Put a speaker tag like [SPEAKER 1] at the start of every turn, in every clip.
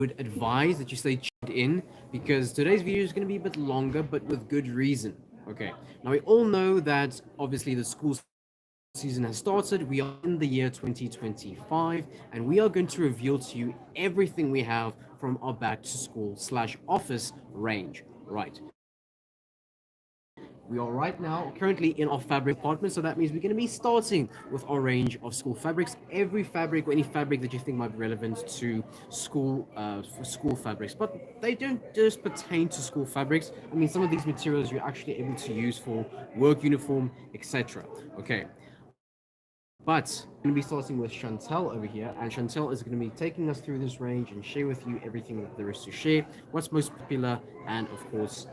[SPEAKER 1] would advise that you stay tuned in because today's video is going to be a bit longer, but with good reason. Okay, now we all know that obviously the school season has started. We are in the year 2025, and we are going to reveal to you everything we have from our back to school slash office range. Right. We are right now currently in our fabric department, so that means we're going to be starting with our range of school fabrics. Every fabric or any fabric that you think might be relevant to school for school fabrics, but they don't just pertain to school fabrics. I mean, some of these materials you're actually able to use for work uniform, etc. Okay. But I'm going to be starting with Chantel over here, and Chantel is going to be taking us through this range and share with you everything that there is to share, what's most popular, and of course,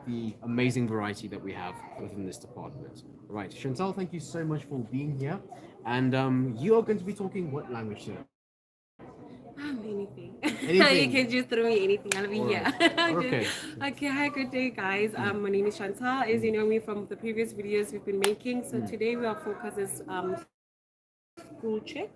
[SPEAKER 1] the amazing variety that we have within this department. Right, Chantel, thank you so much for being here, and you are going to be talking what language today?
[SPEAKER 2] Anything. You
[SPEAKER 1] Anything.
[SPEAKER 2] can just throw me anything. I'll be
[SPEAKER 1] All
[SPEAKER 2] here.
[SPEAKER 1] right. Okay.
[SPEAKER 2] Okay. Hi. Good day, guys. My name is Chantal. As you know me from the previous videos we've been making. So today our focus is school check,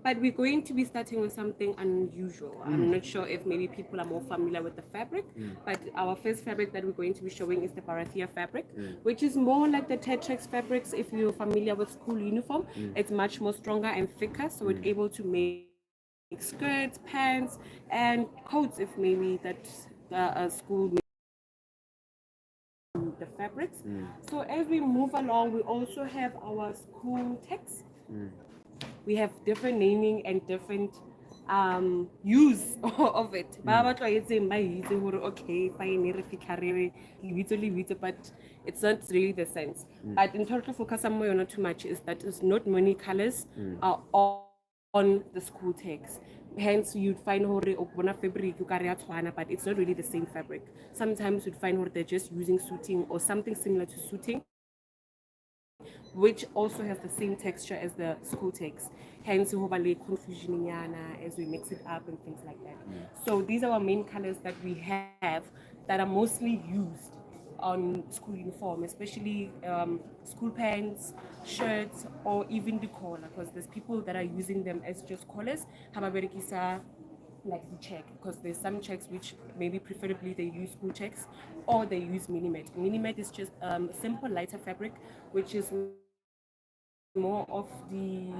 [SPEAKER 2] but we're going to be starting with something unusual. I'm not sure if maybe people are more familiar with the fabric, but our first fabric that we're going to be showing is the Barathia fabric, which is more like the Tetrax fabrics. If you're familiar with school uniform, it's much more stronger and thicker, so it's able to make skirts, pants, and coats if maybe that the school the fabrics. So as we move along, we also have our school text. We have different naming and different use of it. Okay, fine, but it's not really the sense. But in total focus, somewhere not too much is that it's not many colors are on the school text. Hence, you'd find fabric, but it's not really the same fabric. Sometimes you'd find they're just using suiting or something similar to suiting, which also has the same texture as the school text. Hence, we have confusion as we mix it up and things like that. So these are our main colors that we have that are mostly used on school uniform, especially school pants, shirts, or even the collar, because there's people that are using them as just collars. Like the check, because there's some checks which maybe preferably they use school checks or they use minimet. Minimet is just simple lighter fabric, which is more of the,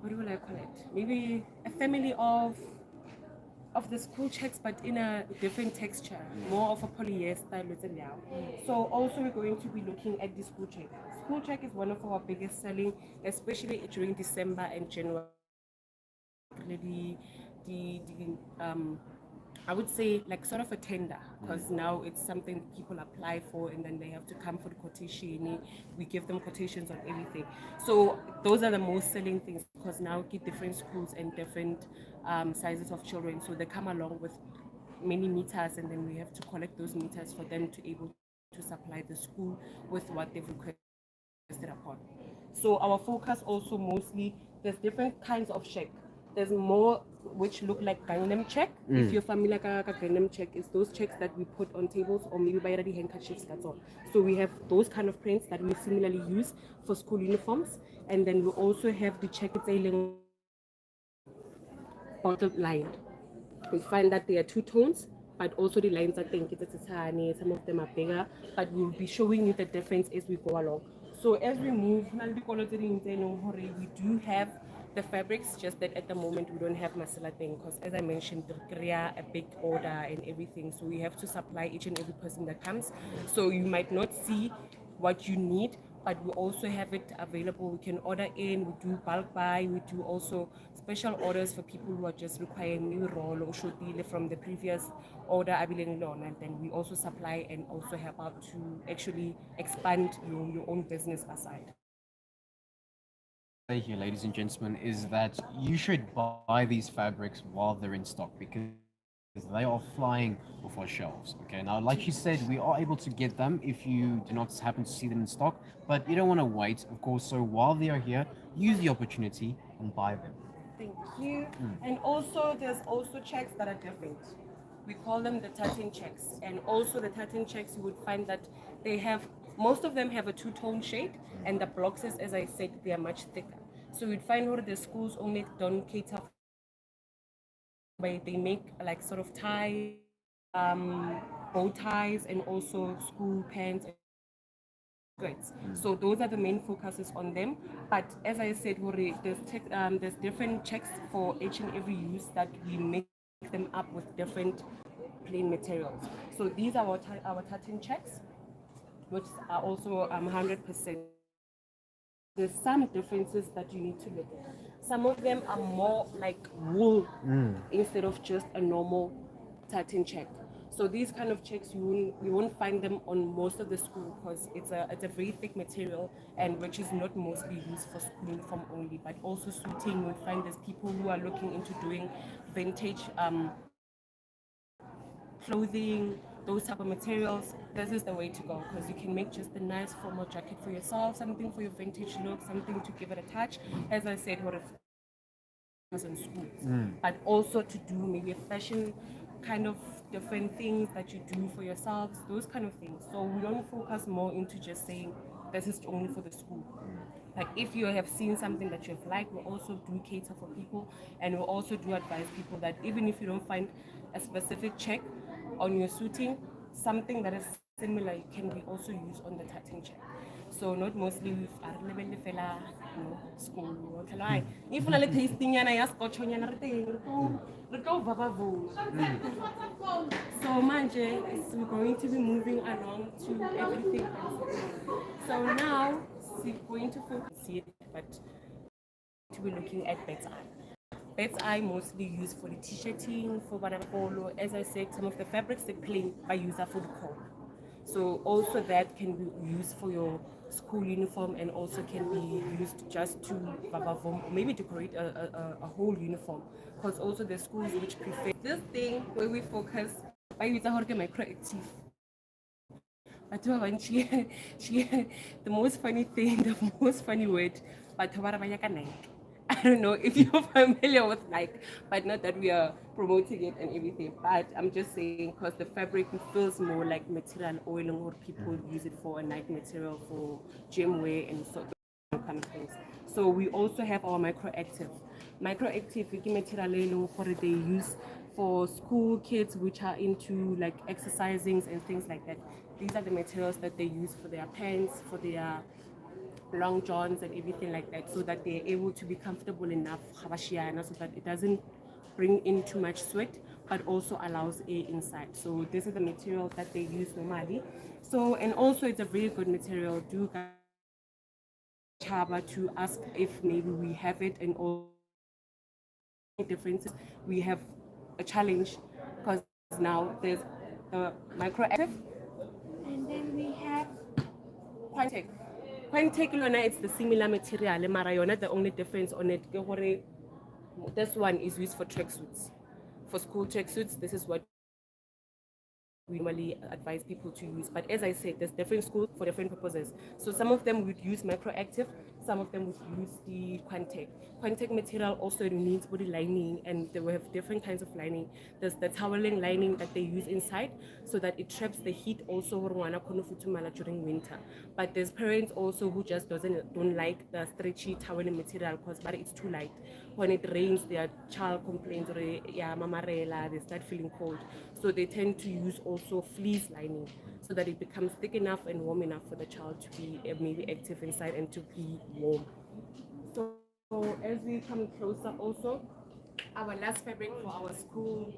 [SPEAKER 2] what do I call it? Maybe a family of the school checks, but in a different texture, more of a polyester. So also we're going to be looking at the school check. School check is one of our biggest selling, especially during December and January. The I would say like sort of a tender, because now it's something people apply for and then they have to come for the quotation. We give them quotations on everything. So those are the most selling things, because now get different schools and different sizes of children. So they come along with many meters, and then we have to collect those meters for them to able to supply the school with what they've requested upon. So our focus also mostly, there's different kinds of check. There's more which look like Gangnam check. If you're familiar with Gangnam check, it's those checks that we put on tables or maybe by the handkerchiefs, that's all. So we have those kind of prints that we similarly use for school uniforms. And then we also have the check bottom line. We find that there are two tones, but also the lines are thinking some of them are bigger, but we'll be showing you the difference as we go along. So as we move, we do have the fabrics, just that at the moment we don't have masala thing, because as I mentioned, we a big order and everything, so we have to supply each and every person that comes. So you might not see what you need, but we also have it available. We can order in, we do bulk buy, we do also special orders for people who are just requiring new roll or should be from the previous order, and then we also supply and also help out to actually expand your own business aside.
[SPEAKER 1] Say here, ladies and gentlemen, is that you should buy these fabrics while they're in stock because they are flying off our shelves. Okay, now, like you said, we are able to get them if you do not happen to see them in stock, but you don't want to wait, of course. So while they are here, use the opportunity and buy them.
[SPEAKER 2] Thank you. And also, there's also checks that are different. We call them the tartan checks. And also the tartan checks, you would find that they have, most of them have a two-tone shade, and the blocks, as I said, they are much thicker. So you'd find where the schools only don't cater they make like sort of ties, bow ties, and also school pants and skirts. So those are the main focuses on them. But as I said, there's different checks for each and every use that we make them up with different plain materials. So these are our tartan checks, which are also 100%. There's some differences that you need to look at. Some of them are more like wool instead of just a normal tartan check. So these kind of checks you won't find them on most of the school because it's a very thick material and which is not mostly used for school uniform only, but also suiting. You'll find there's people who are looking into doing vintage clothing, those type of materials. This is the way to go because you can make just a nice formal jacket for yourself, something for your vintage look, something to give it a touch. As I said, what if in schools, but also to do maybe a fashion kind of different things that you do for yourselves, those kind of things. So we don't focus more into just saying this is only for the school. Like if you have seen something that you have liked, we also do cater for people, and we also do advise people that even if you don't find a specific check on your suiting, something that is similar can be also used on the tartan check. So not mostly with school. If na le tasting yana ya scotch yana re tlo vavavola. So manje we're going to be moving along to everything else. So now we're going to focus here, but to be looking at Bet's Eye. Bet's Eye mostly used for the t-shirting, for polo. As I said, some of the fabrics they plain I use are for the coat. So also that can be used for your school uniform and also can be used just to maybe decorate a whole uniform. Because also the schools which prefer this thing where we focus, I use a microactive. But the most funny thing, the most funny word, but I don't know if you're familiar with Nike, but not that we are promoting it and everything. But I'm just saying because the fabric feels more like material oil or people use it for a Nike material for gym wear and so kind of things. So we also have our microactive. Microactive material they use for school kids which are into like exercising and things like that. These are the materials that they use for their pants, for their long johns and everything like that, so that they're able to be comfortable enough so that it doesn't bring in too much sweat but also allows air inside. So this is the material that they use normally. So and also it's a very good material. Do Chaba to ask if maybe we have it and all differences. We have a challenge because now there's the microactive and then we have Quantec. Quantec Lona, it's the similar material. Marayona, the only difference on it, this one is used for tracksuits. For school tracksuits, this is what we normally advise people to use. But as I said, there's different schools for different purposes. So some of them would use microactive, some of them would use the Quantec. Quantec material also needs body lining, and they will have different kinds of lining. There's the toweling lining that they use inside so that it traps the heat also during winter. But there's parents also who just don't like the stretchy toweling material because it's too light. When it rains, their child complains or they start feeling cold. So they tend to use also fleece lining so that it becomes thick enough and warm enough for the child to be maybe active inside and to be warm. So as we come closer also, our last fabric for our school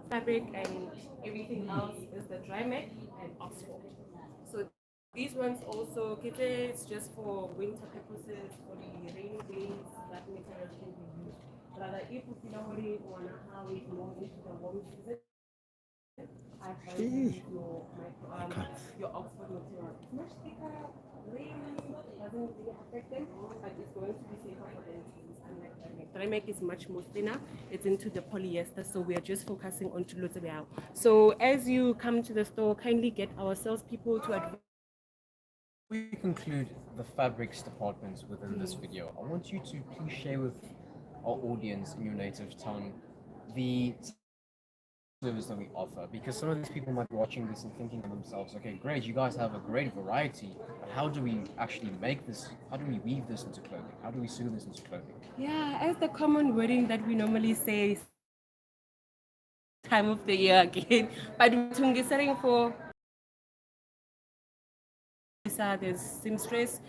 [SPEAKER 2] fabric and everything else is the Drymac and Oxford. So these ones also, it's just for winter purposes, for the rainy days, that material can be used. Rather, if you want to have it more into the warm season, I find your Oxford material. It's much thicker, really doesn't really affect them, but it's going to be safer for them to use. Unlike Drymac is much more thinner. It's into the polyester, so we are just focusing on Tuluzebeao. So as you come to the store, kindly get our salespeople to advise.
[SPEAKER 1] We conclude the fabrics department within this video. I want you to please share with our audience in your native tongue the service that we offer, because some of these people might be watching this and thinking to themselves, okay, great, you guys have a great variety, but how do we actually make this? How do we weave this into clothing? How do we sew this into clothing?
[SPEAKER 2] Yeah, as the common wording that we normally say time of the year again. But tungisaring for there's seamstress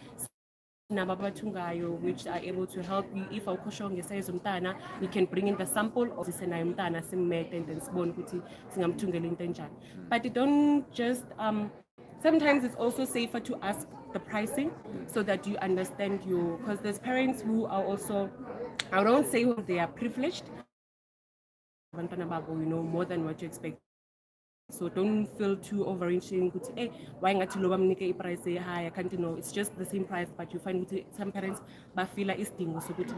[SPEAKER 2] nababathungayo which are able to help you. If awukhosha ngesize umntana, you can bring in the sample of sisenayo umntana simmete and then sibone ukuthi singamthungela into enjani. But you don't just sometimes it's also safer to ask the pricing so that you understand your, because there's parents who are also, I don't say they are privileged, more than what you expect. So don't feel too overreaching. Hey, why not lower price high? I can't know. It's just the same price, but you find some parents feel like it's thing so good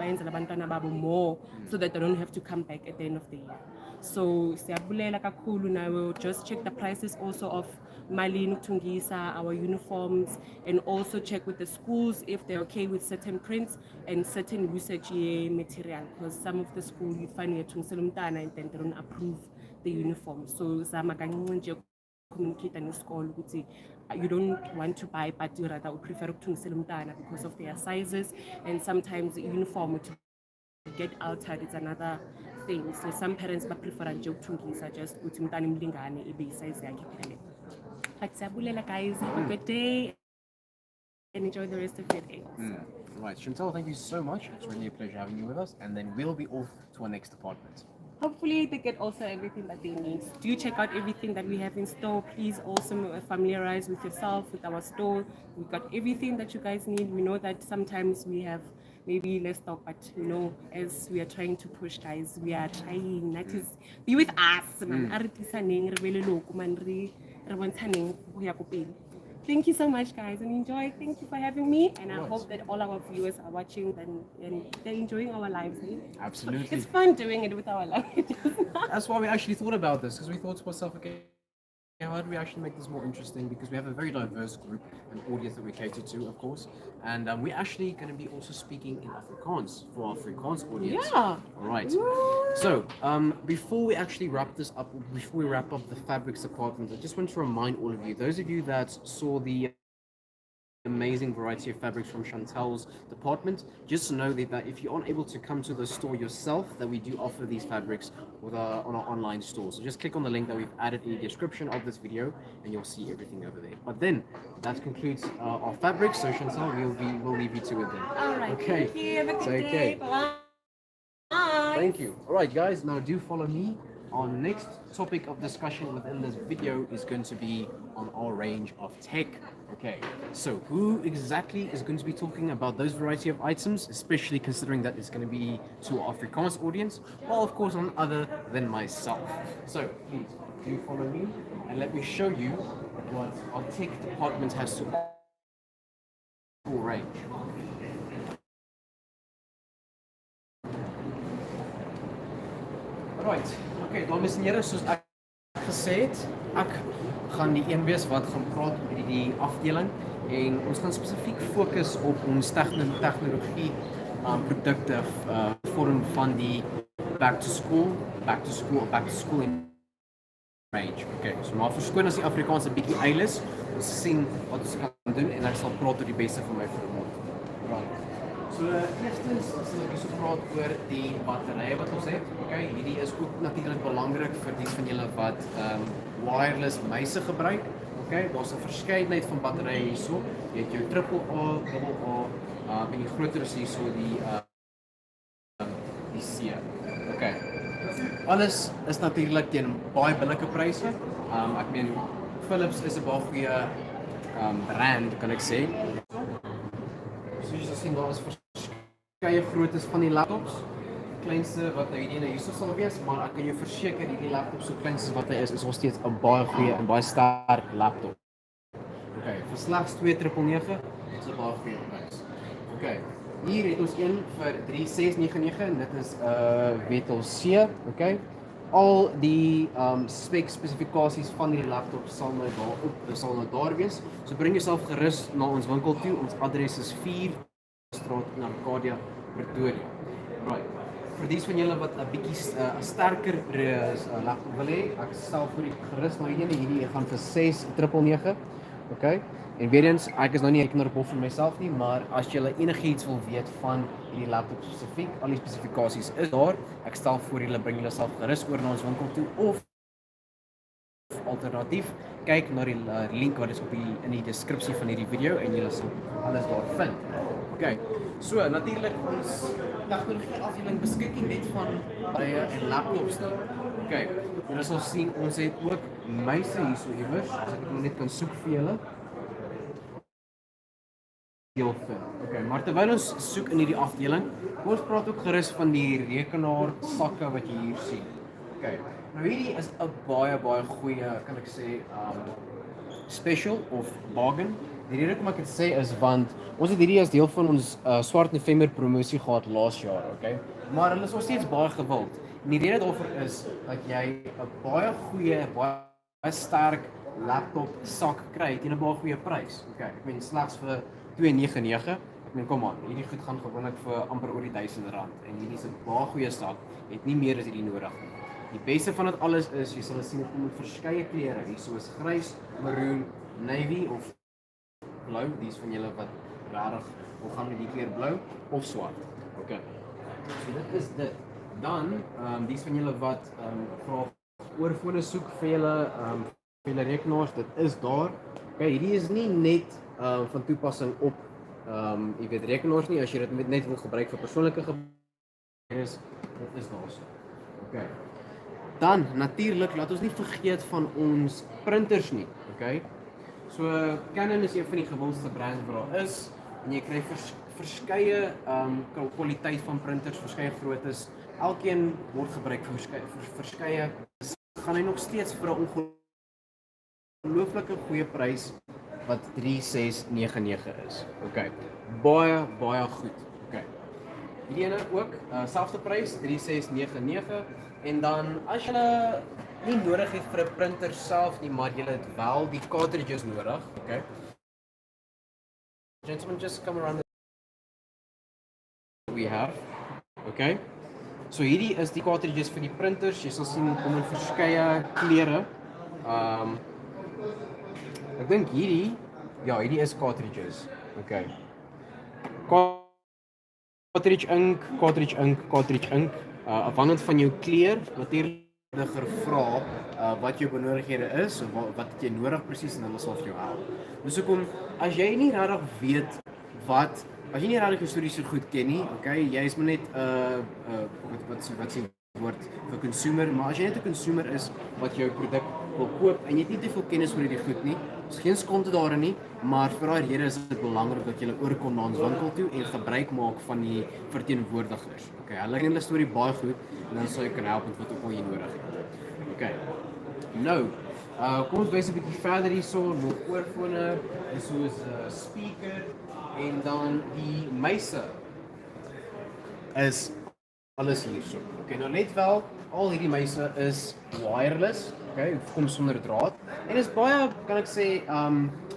[SPEAKER 2] more so that they don't have to come back at the end of the year. So now just check the prices also of Malin Tungisa, our uniforms, and also check with the schools if they're okay with certain prints and certain usage material, because some of the schools you find you're and then they don't approve the uniform. So communicate in school, you don't want to buy, but you rather would prefer to because of their sizes, and sometimes the uniform to get altered is another thing. So some parents prefer just size. But guys, have a good day and enjoy the rest of your day.
[SPEAKER 1] Right, Chantal, thank you so much. It's really a pleasure having you with us, and then we'll be off to our next department.
[SPEAKER 2] Hopefully they get also everything that they need. Do check out everything that we have in store. Please also familiarize with yourself, with our store. We've got everything that you guys need. We know that sometimes we have maybe less stock, but as we are trying to push, guys, we are trying. That is, be with us. Thank you so much, guys, and enjoy. Thank you for having me, and I hope that all our viewers are watching and they're enjoying our lives.
[SPEAKER 1] Absolutely.
[SPEAKER 2] It's fun doing it with our languages.
[SPEAKER 1] That's why we actually thought about this, because we thought to ourselves, okay, how do we actually make this more interesting? Because we have a very diverse group and audience that we cater to, of course. And we're actually going to be also speaking in Afrikaans for our Afrikaans audience.
[SPEAKER 2] Yeah.
[SPEAKER 1] All right. So before we actually wrap this up, before we wrap up the fabrics department, I just want to remind all of you, those of you that saw the amazing variety of fabrics from Chantal's department, just know that if you aren't able to come to the store yourself, that we do offer these fabrics on our online store. So just click on the link that we've added in the description of this video and you'll see everything over there. But then that concludes our fabrics. So Chantal, we'll leave you to it then.
[SPEAKER 2] All right.
[SPEAKER 1] Okay.
[SPEAKER 2] Thank you. Have a good day. Bye.
[SPEAKER 1] Thank you. All right, guys, now do follow me. Our next topic of discussion within this video is going to be on our range of tech. Okay, so who exactly is going to be talking about those variety of items, especially considering that it's going to be to our Afrikaans audience? Well, of course, none other than myself. So please do follow me and let me show you what our tech department has to offer. Full range. Right, okay, dames en here, soos ek gesê het, ek gaan die een wees wat gaan praat oor die afdeling en ons gaan spesifiek fokus op ons tegnologie produkte vorm van die back to school range. Okay, so maar verskoon as die Afrikaans 'n bietjie eil is. Ons sien wat ons kan doen en ek sal praat oor die beste van my vermoë. Right. So eerstens as ek so praat oor die batterye wat ons het. Okay, hierdie is ook natuurlik belangrik vir die van julle wat wireless muise gebruik. Okay, daar's 'n verskeidenheid van batterye hierso. Jy het jou AAA, AA, en die groter is hierso die C. Okay. Alles is natuurlik teen baie billike pryse. Ek meen Philips is 'n baie goeie brand, kan ek sê. Soos jy sien, daar is verskeie groottes van die laptops. Kleinste wat nou hierdie hierso sal wees, maar ek kan jou verseker hierdie laptop so klein soos wat hy is nog steeds 'n baie goeie en baie sterk laptop. Okay, vir slegs 2,999 is 'n baie goeie prys. Okay. Hier het ons een vir 3,699 en dit is Vetel C, okay? Al die spesifikasies van die laptop sal nou daar wees. So bring jouself gerus na ons winkel toe. Ons adres is 4 Straat in Arcadia, Pretoria. Right. Vir dies van julle wat 'n bietjie 'n sterker laptop wil hê, ek stel vir u gerus maar hierdie gaan vir 6,999. Okay? En weer eens, ek is nou nie 'n rekenaarpop vir myself nie, maar as jy enigiets wil weet van hierdie laptop spesifiek, al die spesifikasies is daar. Ek stel voor julle bring julle self gerus oor na ons winkel toe of alternatief kyk na die link wat is op in die deskripsie van hierdie video en julle sal alles daar vind. Okay. So natuurlik ons tegnologie afdeling beskik nie net van baie en laptops nie. Okay. Julle sal sien ons het ook muise hierso iewers, as ek net kan soek vir julle. Okay, maar terwyl ons soek in hierdie afdeling, ons praat ook gerus van die rekenaar sakke wat jy hier sien. Okay. Nou hierdie is 'n baie goeie, kan ek sê, special of bargain. Die rede hoekom ek dit sê is want ons het hierdie as deel van ons Swart November promosie gehad laas jaar, okay? Maar hulle is nog steeds baie gewild. En die rede daarvoor is dat jy 'n baie goeie, baie sterk laptop sak kry teen 'n baie goeie prys. Okay, ek meen slegs vir R299. Ek meen kom aan, hierdie goed gaan gewoonlik vir amper oor die R1000 en hierdie is 'n baie goeie sak, het nie meer as hierdie nodig nie. Die beste van dit alles is, jy sal sien dit kom met verskeie kleure, hier soos grys, maroon, navy of blou, dis van julle wat regtig wil gaan met die kleur blou of swart. Okay. So dit is dit. Dan, dis van julle wat graag oorfone soek vir julle rekenaars, dit is daar. Okay, hierdie is nie net van toepassing op jy weet rekenaars nie, as jy dit net wil gebruik vir persoonlike gebruik is, dit is daar so. Okay. Dan natuurlik laat ons nie vergeet van ons printers nie, okay? So Canon is een van die gewildste brands wat daar is en jy kry verskeie kwaliteit van printers, verskeie groottes. Elkeen word gebruik vir verskeie. Gaan hy nog steeds vir 'n ongelooflike goeie prys wat 3699 is. Okay. Baie goed. Okay. Hierdie ene ook selfde prys 3699 en dan as jy nie nodig het vir 'n printer self nie, maar jy het wel die cartridges nodig, okay? Gentlemen, just come around we have. Okay? So hierdie is die cartridges vir die printers. Jy sal sien kom in verskeie kleure. Ek dink hierdie is cartridges. Okay. Cartridge ink. Afhangend van jou kleur, natuurlik vra wat jou benodighede is of wat jy nodig presies en hulle sal vir jou help. Dus hoekom as jy nie regtig weet as jy nie regtig storie so goed ken nie, okay, jy is maar net wat sê woord vir consumer, maar as jy net 'n consumer is wat jou produk wil koop en jy het nie te veel kennis oor hierdie goed nie, is geen skande daarin nie, maar vir daai rede is dit belangrik dat jy oorkom na ons winkel toe en gebruik maak van die verteenwoordigers. Okay, hulle ken hulle storie baie goed en dan sal jy kan help met wat ook al jy nodig het. Okay. Nou, kom ons wys 'n bietjie verder hierso, nog oorfone, soos 'n speaker en dan die muise is alles hierso. Okay, nou net wel, al hierdie muise is wireless, okay, kom sonder draad en is baie, kan ek sê,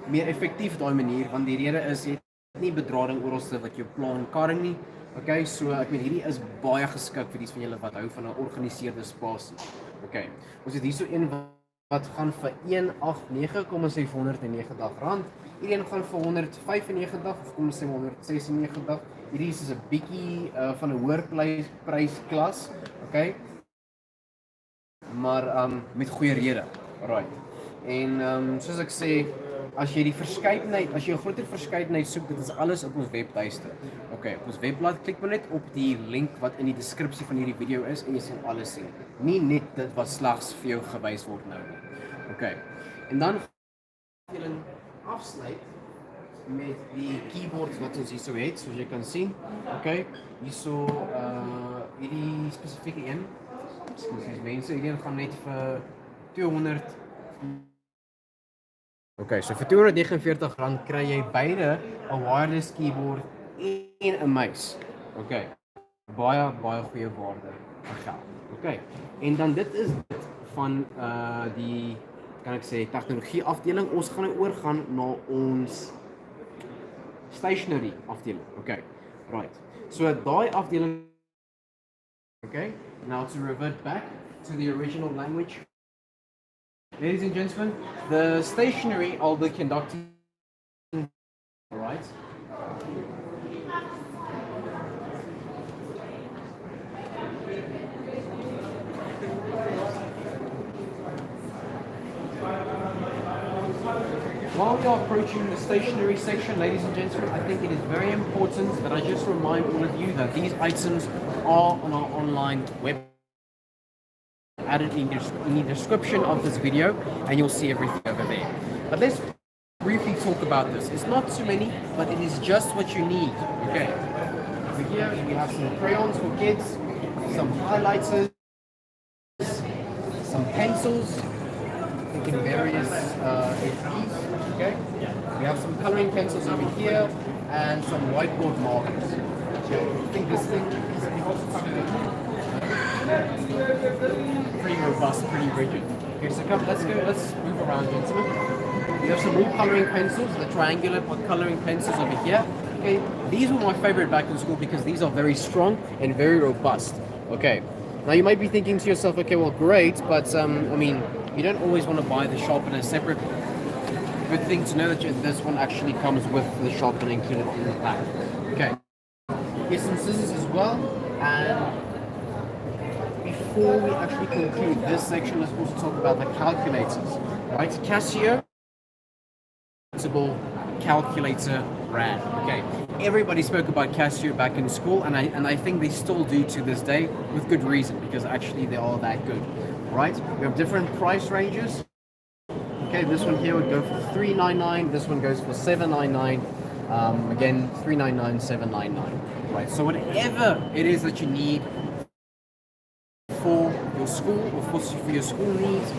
[SPEAKER 1] meer effektief daai manier want die rede is jy het nie bedrading oralste wat jou pla in karring nie. Okay, so ek meen hierdie is baie geskik vir die van julle wat hou van 'n georganiseerde spasie. Okay. Ons het hierso een wat gaan vir R189,790. Hierdie een gaan vir R195 of kom ons sê R196. Hierdie is 'n bietjie van 'n hoër prysklas, okay? Maar met goeie rede. Alright. En soos ek sê, as jy die verskeidenheid, as jy 'n groter verskeidenheid soek, dit is alles op ons webtuiste. Okay, op ons webblad klik maar net op die link wat in die deskripsie van hierdie video is en jy sal alles sien. Nie net dit wat slegs vir jou gewys word nou nie. Okay. En dan gaan jy afsluit met die keyboards wat ons hierso het, soos jy kan sien. Okay. Hierso hierdie spesifieke een. Ekskuus mense, hierdie een gaan net vir 200. Okay, so vir R249 kry jy beide 'n wireless keyboard en 'n muis. Okay. Baie goeie waarde vir geld. Okay. En dan dit is dit van die, kan ek sê, tegnologie afdeling. Ons gaan nou oorgaan na ons stationery afdeling. Okay. Right. So daai afdeling. Okay. Now to revert back to the original language. Ladies and gentlemen, the stationery I'll be conducting, all right? While we are approaching the stationery section, ladies and gentlemen, I think it is very important that I just remind all of you that these items are on our online web added in the description of this video, and you'll see everything over there. But let's briefly talk about this. It's not too many, but it is just what you need. Okay. Over here we have some crayons for kids, some highlighters, some pencils, I think in various HPs. Okay. We have some coloring pencils over here and some whiteboard markers. So I think this thing is pretty robust, pretty rigid. Okay, so come, let's move around, gentlemen. We have some more coloring pencils, the triangular coloring pencils over here. Okay, these were my favorite back in school because these are very strong and very robust. Okay, now you might be thinking to yourself, okay, well, great, but I mean, you don't always want to buy the sharpener separate. Good thing to know that this one actually comes with the sharpener included in the pack. Okay, here's some scissors as well, and before we actually conclude this section, let's also talk about the calculators, right? Casio, calculator brand. Okay, everybody spoke about Casio back in school, and I think they still do to this day with good reason, because actually they are that good, right? We have different price ranges. Okay, this one here would go for $399. This one goes for $799. Again, $399, $799. Right. So whatever it is that you need for your school or for your school needs,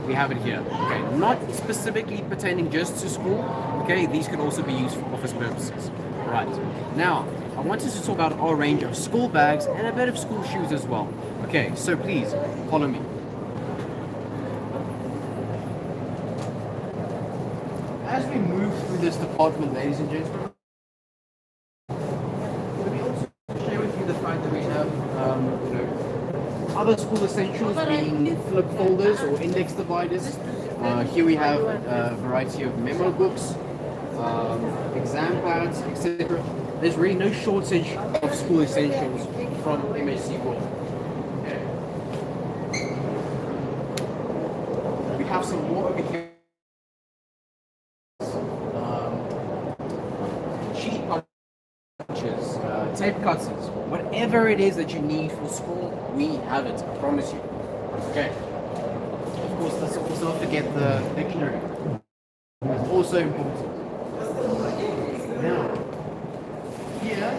[SPEAKER 1] we have it here. Okay, not specifically pertaining just to school. Okay, these can also be used for office purposes. Right. Now, I wanted to talk about our range of school bags and a bit of school shoes as well. Okay, so please follow me. As we move through this department, ladies and gentlemen, let me also share with you the fact that we have, other school essentials being flip folders or index dividers. Here we have a variety of memo books, exam pads, etc. There's really no shortage of school essentials from MSC World. Okay. We have some more over here. Tape cutters, whatever it is that you need for school, we have it, I promise you. Okay. Of course, let's also not forget the dictionary. It's also important. Now, here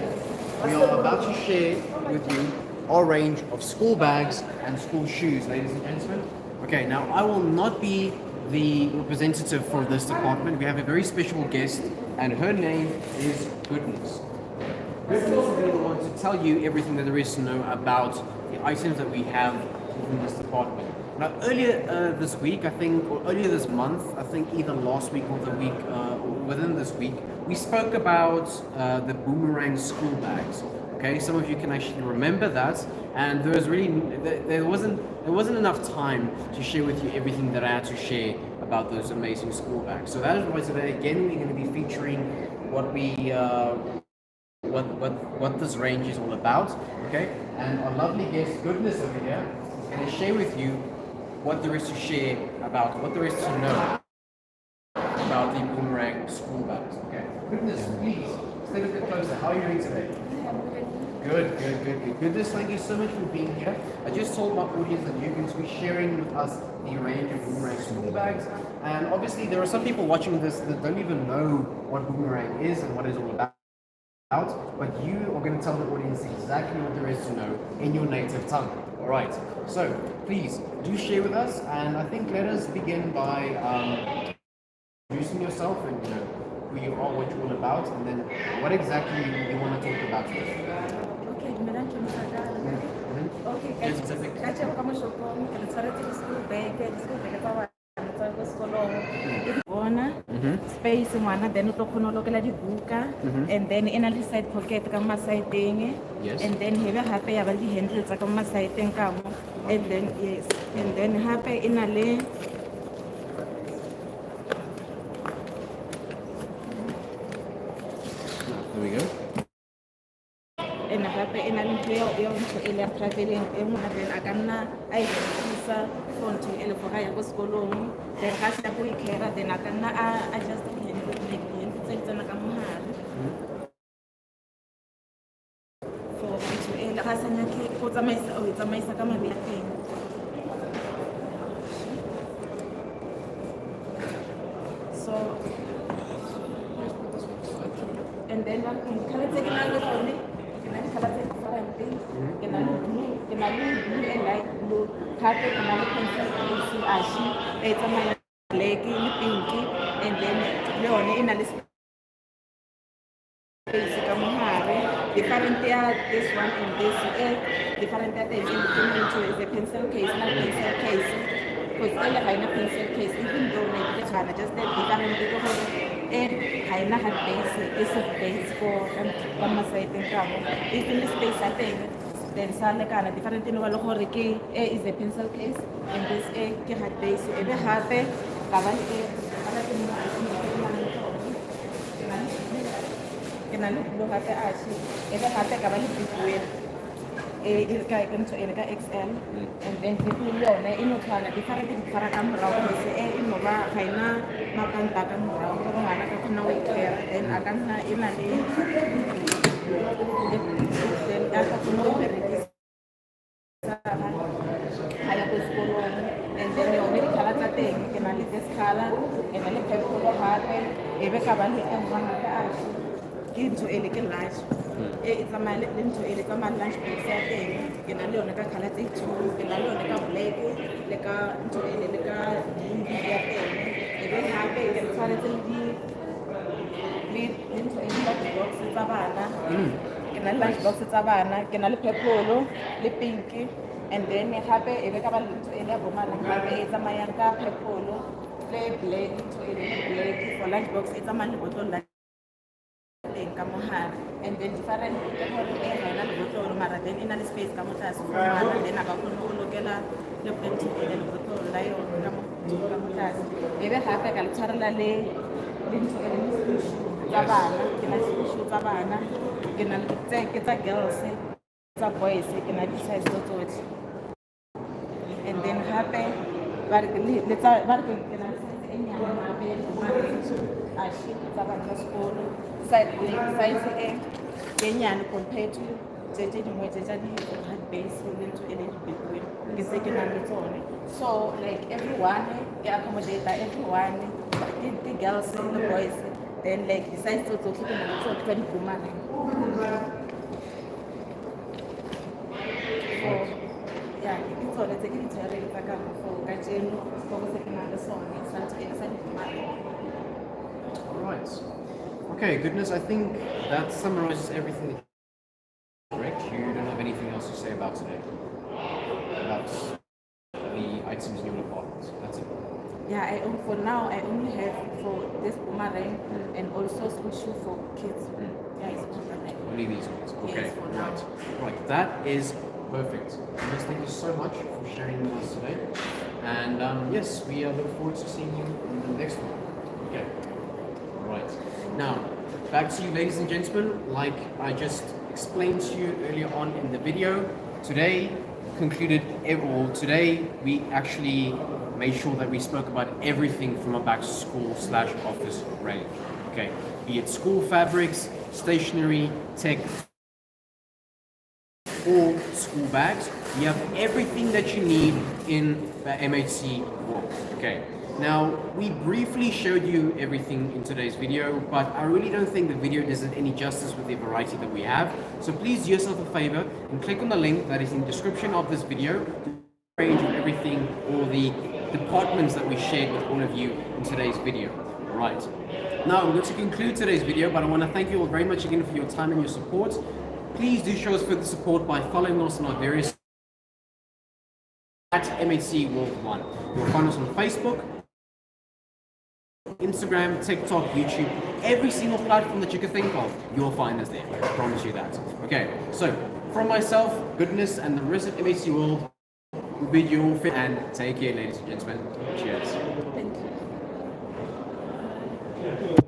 [SPEAKER 1] we are about to share with you our range of school bags and school shoes, ladies and gentlemen. Okay, now I will not be the representative for this department. We have a very special guest, and her name is Goodness. Goodness will be the one to tell you everything that there is to know about the items that we have within this department. Now, earlier this week, I think, or earlier this month, I think either last week or the week within this week, we spoke about the Boomerang school bags. Okay, some of you can actually remember that, and there wasn't enough time to share with you everything that I had to share about those amazing school bags. So that is why today again we're going to be featuring what we. What this range is all about, okay? And our lovely guest, Goodness, over here, is going to share with you what there is to share about, what there is to know about the Boomerang school bags, okay? Goodness, please, stay a bit closer. How are you doing today? Good. Goodness, thank you so much for being here. I just told my audience that you're going to be sharing with us the range of Boomerang school bags. And obviously, there are some people watching this that don't even know what Boomerang is and what it's all about. But you are going to tell the audience exactly what there is to know in your native tongue. All right. So please do share with us, and I think let us begin by introducing yourself and who you are, what you're all about, and then what exactly you want to talk about today.
[SPEAKER 3] Okay, space ngwana then o tlo kgona go lokela dibuka and then ena le side pocket ka ma side teng and then hebe hape ya ba di handles ka ma side teng ka mo and then yes and then hape ena le e le traveling e ngwana then a ka nna a e berekisa for ntho e le for ga ya ko sekolong then ga se ya go ikera then a ka nna a adjust tse di tsena ka mogare for ntho e le ga sa nyake go tsamaisa ka madi a teng. So and then color tse ke nang le tsone ke na le color tse different ke na le blue and light blue gape ke na le pencil case ashi e tsamaya black le pink and then le yone e na le space ka mogare different ya this one and this different ya teng in between is a pencil case na pencil case because ele ga ina pencil case even though like the chana just that different ke go and ga ina hard base is a base for masite nkabo even the space I think then sale kana different no ba le gore ke is a pencil case and this ke hard base e be gape ka ba ke ke na le blue gape ashi e be gape ka ba le big il ka ntho ene ka XL and then people yone e no tshwana different di fara ka morao se e no ba ga ina makanta ka morao go ngwana ka khona o ikera then a ka nna e na le then a ka khona o berekisa ha ya ko sekolong and then yone di khala tsa teng ke na le this color e na le purple gape e be ka ba le ngwana ka ashi ke ntho e le ke large e tsamaya le ntho e le ka ma lunch box ya teng ke na le yone ka color tse two ke na le yone ka black le ka ntho e le ka blue ya teng e be gape ke tshwanetse le ntho e le ka box tsa bana ke na le lunch box tsa bana ke na le purple le pink and then gape e be ka ba le ntho e le ya bomana gape e tsamayang ka purple le black ntho e le black for lunch box e tsamaya le bottle la ka mohara and then different ke gore e ga ina le botolo mara then ina le space ka motlase for ngwana then a ka kgona go lokela le penti e le botolo la yone ka motlase e be gape ka le tshwarela le ntho e le tsa bana ke na le shoe tsa bana ke na le ke tsa girls tsa boys ke na le size tsotlhe and then gape ba re ke na le size e nyane gape a shi tsa bana ba sekolo size e nyane compared to tse dingwe tse tsa di-hard base le ntho e le dibekwe ke se ke nang le tsone so like everyone ke accommodata everyone the girls and the boys then like the size tsotlhe ke nang le tsone tsa dibomane so yeah ke tsone tse ke di tshwareng tsa ka for ka jeno for se ke nang le sone sa ntho e sa dibomane.
[SPEAKER 1] All right. Okay, goodness, I think that summarizes everything. Correct? You don't have anything else to say about today? About the items in your apartment? That's it?
[SPEAKER 3] Yeah, for now, I only have for this boomerang and also school shoe for kids. Yeah, it's boomerang.
[SPEAKER 1] Only these ones? Okay,
[SPEAKER 3] Yes, for now.
[SPEAKER 1] Right, that is perfect. Goodness, thank you so much for sharing with us today. And yes, we look forward to seeing you in the next one. Okay. Right. Now, back to you, ladies and gentlemen. Like I just explained to you earlier on in the video, today we actually made sure that we spoke about everything from a back to school / office range. Okay, be it school fabrics, stationery, tech, or school bags. You have everything that you need in the MHC world. Okay. Now, we briefly showed you everything in today's video, but I really don't think the video does it any justice with the variety that we have. So please do yourself a favor and click on the link that is in the description of this video, range of everything, all the departments that we shared with all of you in today's video. Right. Now, I'm going to conclude today's video, but I want to thank you all very much again for your time and your support. Please do show us further support by following us on our various at MHC World 1. You'll find us on Facebook, Instagram, TikTok, YouTube, every single platform that you can think of, you'll find us there. I promise you that. Okay, so from myself, Goodness, and the rest of MHC World, we bid you all fit and take care, ladies and gentlemen. Cheers.
[SPEAKER 3] Thank you.